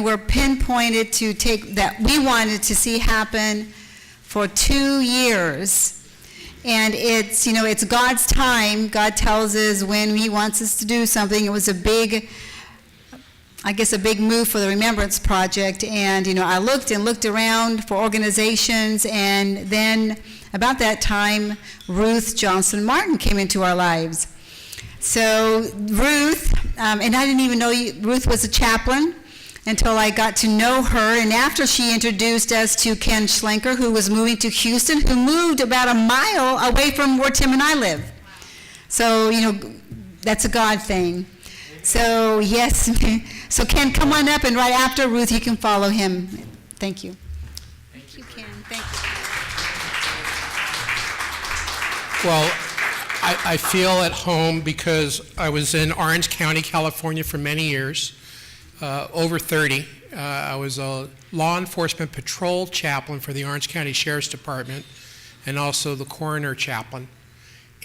We're pinpointed to take that we wanted to see happen for 2 years. And it's, it's God's time. God tells us when he wants us to do something. It was a big move for the Remembrance Project. And, I looked around for organizations, and then about that time, Ruth Johnson Martin came into our lives. So Ruth, and I didn't even know Ruth was a chaplain until I got to know her, and after she introduced us to Ken Schlenker, who was moving to Houston, who moved about a mile away from where Tim and I live. So, that's a God thing. So, yes. So, Ken, come on up, and right after Ruth, you can follow him. Thank you. Thank you, Ken. Thank you. Well, I feel at home because I was in Orange County, California for many years. Over 30. I was a law enforcement patrol chaplain for the Orange County Sheriff's Department and also the coroner chaplain.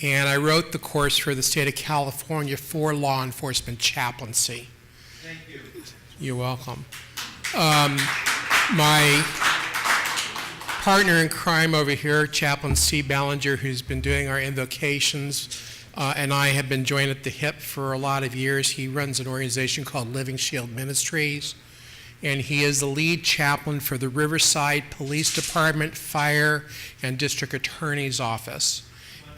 And I wrote the course for the state of California for law enforcement chaplaincy. Thank you. You're welcome. My partner in crime over here, Chaplain C. Ballinger, who's been doing our invocations, and I have been joined at the hip for a lot of years. He runs an organization called Living Shield Ministries, and he is the lead chaplain for the Riverside Police Department, Fire, and District Attorney's Office.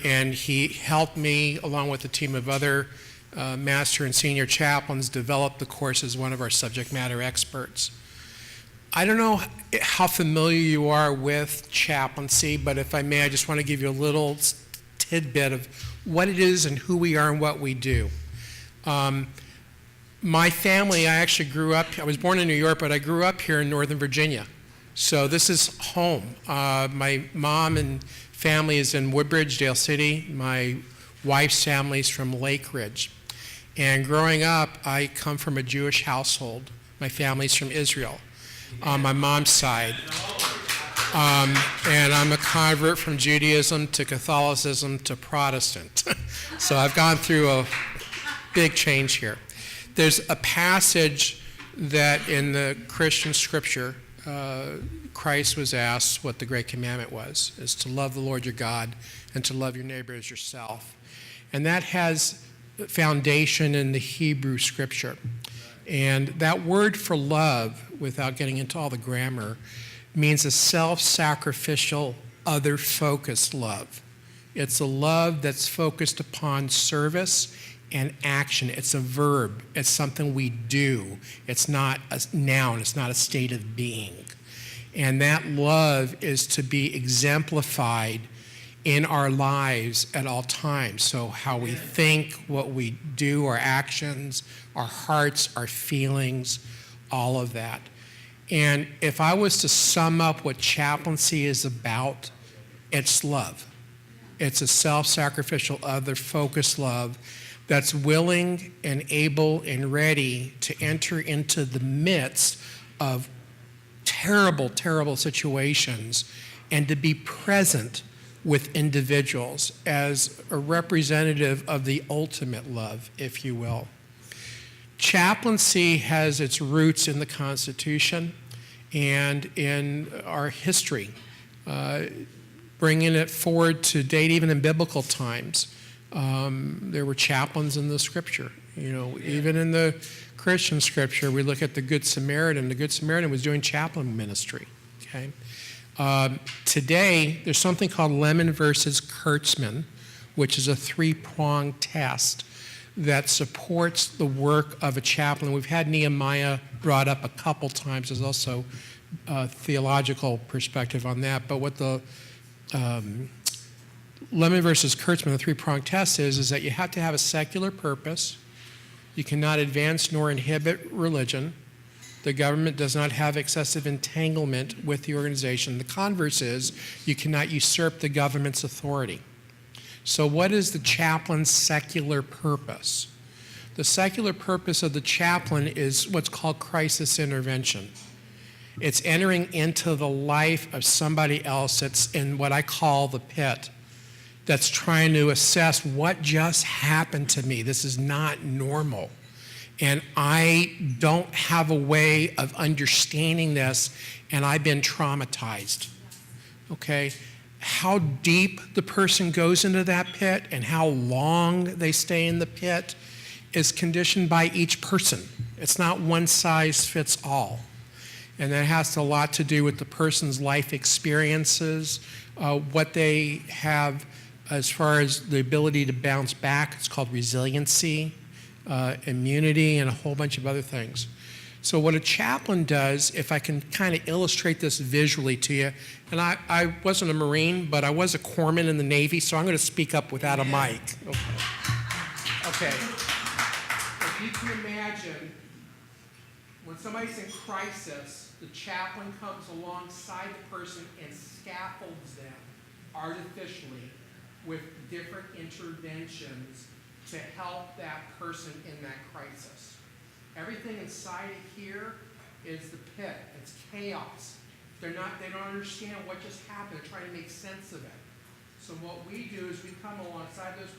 And he helped me, along with a team of other master and senior chaplains, develop the course as one of our subject matter experts. I don't know how familiar you are with chaplaincy, but if I may, I just want to give you a little tidbit of what it is and who we are and what we do. My family, I actually grew up, I was born in New York, but I grew up here in Northern Virginia. So this is home. My mom and family is in Woodbridge, Dale City. My wife's family is from Lake Ridge. And growing up, I come from a Jewish household. My family's from Israel on my mom's side. And I'm a convert from Judaism to Catholicism to Protestant. So I've gone through a big change here. There's a passage that in the Christian scripture, Christ was asked what the great commandment was, is to love the Lord your God and to love your neighbor as yourself. And that has foundation in the Hebrew scripture. And that word for love, without getting into all the grammar, means a self-sacrificial, other-focused love. It's a love that's focused upon service and action. It's a verb. It's something we do. It's not a noun. It's not a state of being. And that love is to be exemplified in our lives at all times. So how we think, what we do, our actions, our hearts, our feelings, all of that. And if I was to sum up what chaplaincy is about, it's love. It's a self-sacrificial, other-focused love that's willing and able and ready to enter into the midst of terrible, terrible situations and to be present with individuals as a representative of the ultimate love, if you will. Chaplaincy has its roots in the Constitution and in our history, bringing it forward to date, even in biblical times. There were chaplains in the scripture. Even in the Christian scripture, we look at the Good Samaritan. The Good Samaritan was doing chaplain ministry. Okay. Today, there's something called Lemon versus Kurtzman, which is a three-pronged test that supports the work of a chaplain. We've had Nehemiah brought up a couple times. There's also a theological perspective on that. But what the Lemon versus Kurtzman, the three-pronged test is that you have to have a secular purpose. You cannot advance nor inhibit religion. The government does not have excessive entanglement with the organization. The converse is you cannot usurp the government's authority. So what is the chaplain's secular purpose? The secular purpose of the chaplain is what's called crisis intervention. It's entering into the life of somebody else that's in what I call the pit, that's trying to assess what just happened to me. This is not normal. And I don't have a way of understanding this, and I've been traumatized. Okay? How deep the person goes into that pit and how long they stay in the pit is conditioned by each person. It's not one size fits all. And that has a lot to do with the person's life experiences, what they have as far as the ability to bounce back. It's called resiliency, immunity, and a whole bunch of other things. So what a chaplain does, if I can kind of illustrate this visually to you, and I wasn't a Marine, but I was a corpsman in the Navy, so I'm going to speak up without a mic. Okay. If you can imagine, when somebody's in crisis, the chaplain comes alongside the person and scaffolds them artificially with different interventions to help that person in that crisis. Everything inside of here is the pit. It's chaos. They don't understand what just happened. They're trying to make sense of it. So what we do is we come alongside those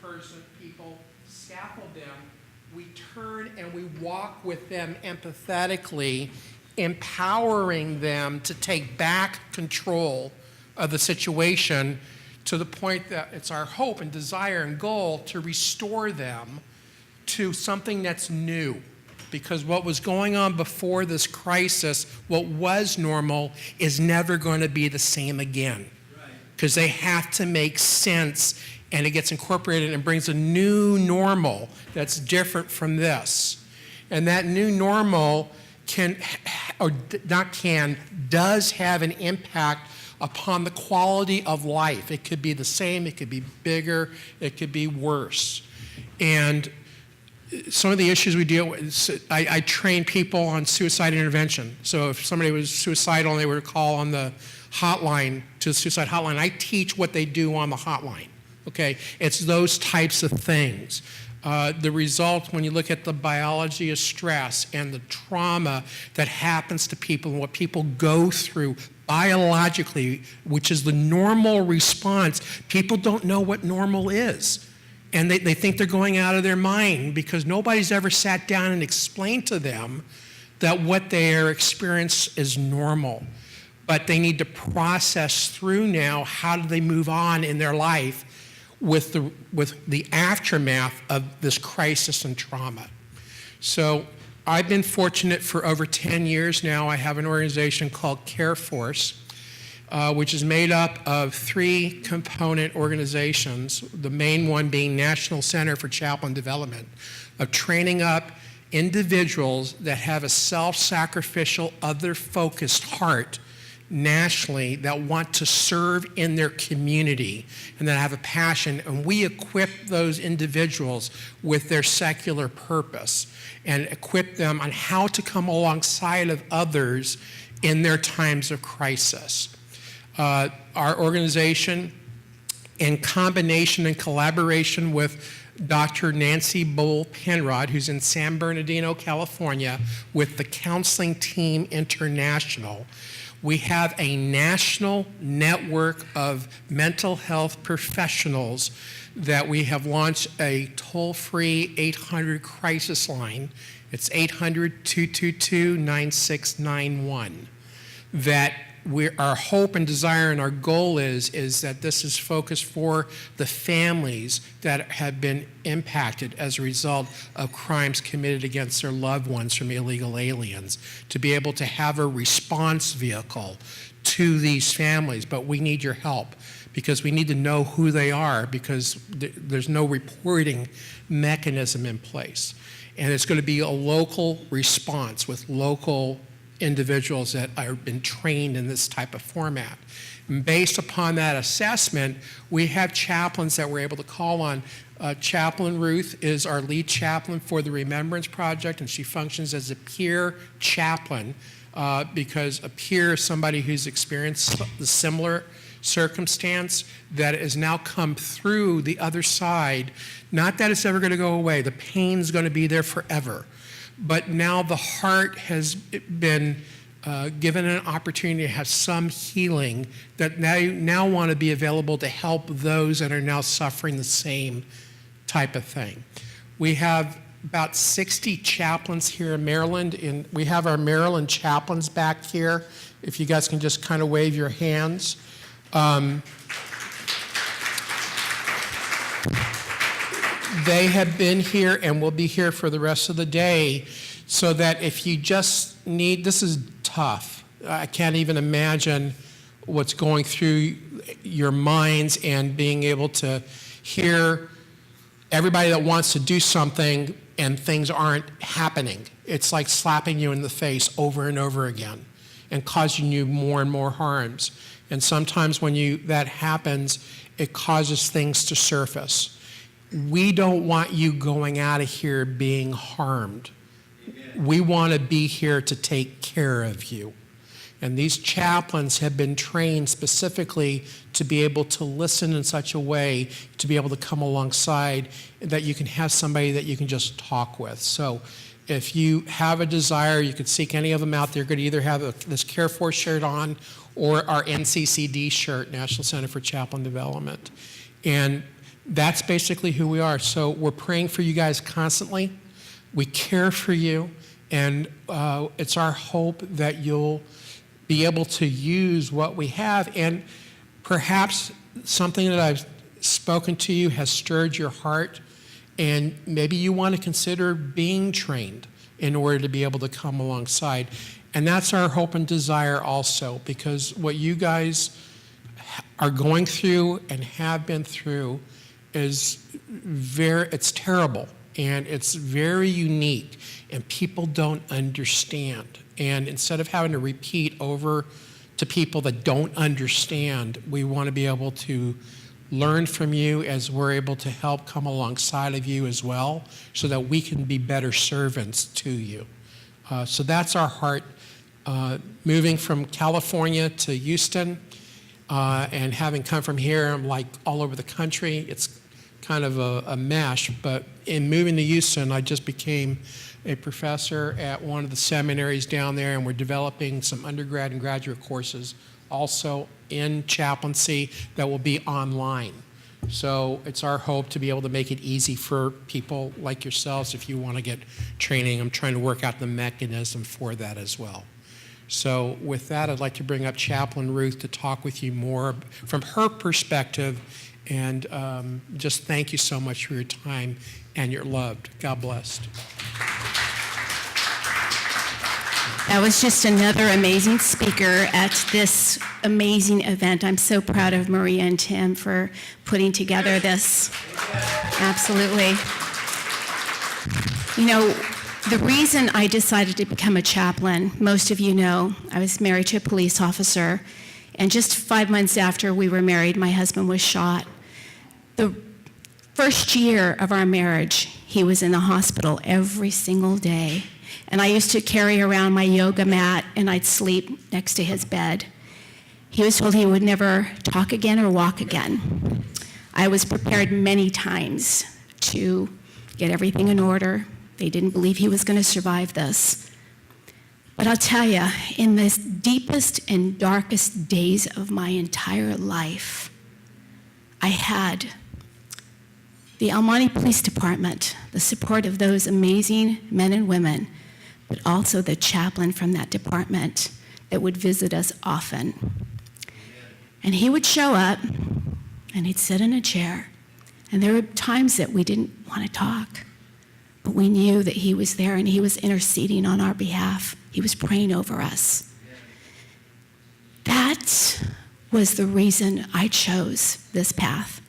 people, scaffold them, we turn and we walk with them empathetically, empowering them to take back control of the situation to the point that it's our hope and desire and goal to restore them to something that's new. Because what was going on before this crisis, what was normal, is never going to be the same again. Because they have to make sense, and it gets incorporated and brings a new normal that's different from this. And that new normal does have an impact upon the quality of life. It could be the same, it could be bigger, it could be worse. And some of the issues we deal with, I train people on suicide intervention. So if somebody was suicidal and they were to call on the hotline, to the suicide hotline, I teach what they do on the hotline. Okay, it's those types of things. The result, when you look at the biology of stress and the trauma that happens to people and what people go through biologically, which is the normal response, people don't know what normal is. And they think they're going out of their mind because nobody's ever sat down and explained to them that what their experience is normal. But they need to process through now how do they move on in their life with the aftermath of this crisis and trauma. So I've been fortunate for over 10 years now. I have an organization called CAREForce, which is made up of 3 component organizations, the main one being National Center for Chaplain Development, of training up individuals that have a self-sacrificial, other-focused heart nationally that want to serve in their community and that have a passion, and we equip those individuals with their secular purpose and equip them on how to come alongside of others in their times of crisis. Our organization, in combination and collaboration with Dr. Nancy Bull Penrod, who's in San Bernardino, California, with the Counseling Team International, we have a national network of mental health professionals that we have launched a toll-free 800 crisis line. It's 800-222-9691. That our hope and desire and our goal is that this is focused for the families that have been impacted as a result of crimes committed against their loved ones from illegal aliens, to be able to have a response vehicle to these families. But we need your help because we need to know who they are because there's no reporting mechanism in place. And it's going to be a local response with local individuals that have been trained in this type of format. And based upon that assessment, we have chaplains that we're able to call on. Chaplain Ruth is our lead chaplain for the Remembrance Project, and she functions as a peer chaplain because a peer is somebody who's experienced the similar circumstance that has now come through the other side. Not that it's ever going to go away. The pain's going to be there forever. But now the heart has been given an opportunity to have some healing that now want to be available to help those that are now suffering the same type of thing. We have about 60 chaplains here in Maryland, and we have our Maryland chaplains back here. If you guys can just kind of wave your hands. They have been here and will be here for the rest of the day, so that if you just need, this is tough. I can't even imagine what's going through your minds and being able to hear everybody that wants to do something and things aren't happening. It's like slapping you in the face over and over again and causing you more and more harms. And sometimes when that happens, it causes things to surface. We don't want you going out of here being harmed. We want to be here to take care of you. And these chaplains have been trained specifically to be able to listen in such a way, to be able to come alongside, that you can have somebody that you can just talk with. So if you have a desire, you could seek any of them out. They're going to either have this CAREForce shirt on or our NCCD shirt, National Center for Chaplain Development. And that's basically who we are. So we're praying for you guys constantly. We care for you. And it's our hope that you'll be able to use what we have. And perhaps something that I've spoken to you has stirred your heart, and maybe you want to consider being trained in order to be able to come alongside. And that's our hope and desire also, because what you guys are going through and have been through is it's terrible, and it's very unique, and people don't understand. And instead of having to repeat over to people that don't understand, we want to be able to learn from you as we're able to help come alongside of you as well, so that we can be better servants to you. So that's our heart. Moving from California to Houston, and having come from here, I'm like all over the country. It's kind of a mesh, but in moving to Houston, I just became a professor at one of the seminaries down there, and we're developing some undergrad and graduate courses also in chaplaincy that will be online. So it's our hope to be able to make it easy for people like yourselves if you want to get training. I'm trying to work out the mechanism for that as well. So with that, I'd like to bring up Chaplain Ruth to talk with you more from her perspective, and just thank you so much for your time, and you're loved. God bless. That was just another amazing speaker at this amazing event. I'm so proud of Maria and Tim for putting together this. Absolutely. You know, the reason I decided to become a chaplain, most of you know, I was married to a police officer, and just 5 months after we were married, my husband was shot. The first year of our marriage, he was in the hospital every single day. And I used to carry around my yoga mat, and I'd sleep next to his bed. He was told he would never talk again or walk again. I was prepared many times to get everything in order. They didn't believe he was going to survive this. But I'll tell you, in the deepest and darkest days of my entire life, I had the El Monte Police Department, the support of those amazing men and women, but also the chaplain from that department that would visit us often. And he would show up, and he'd sit in a chair, and there were times that we didn't want to talk, but we knew that he was there, and he was interceding on our behalf. He was praying over us. That was the reason I chose this path.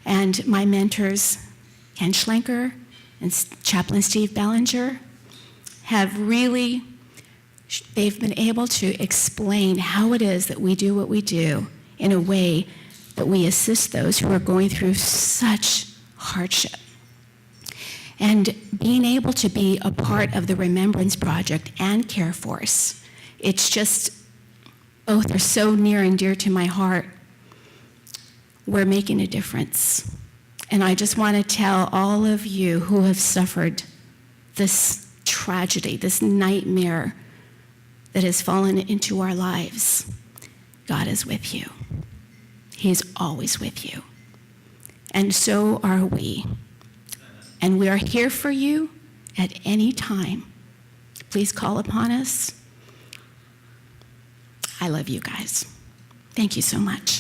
And my mentors, Ken Schlenker and Chaplain Steve Ballinger, have really, they've been able to explain how it is that we do what we do in a way that we assist those who are going through such hardship. And being able to be a part of the Remembrance Project and CareForce, it's just, both are so near and dear to my heart. We're making a difference. And I just want to tell all of you who have suffered this tragedy, this nightmare that has fallen into our lives, God is with you. He is always with you. And so are we. And we are here for you. at any time, please call upon us. I love you guys. Thank you so much.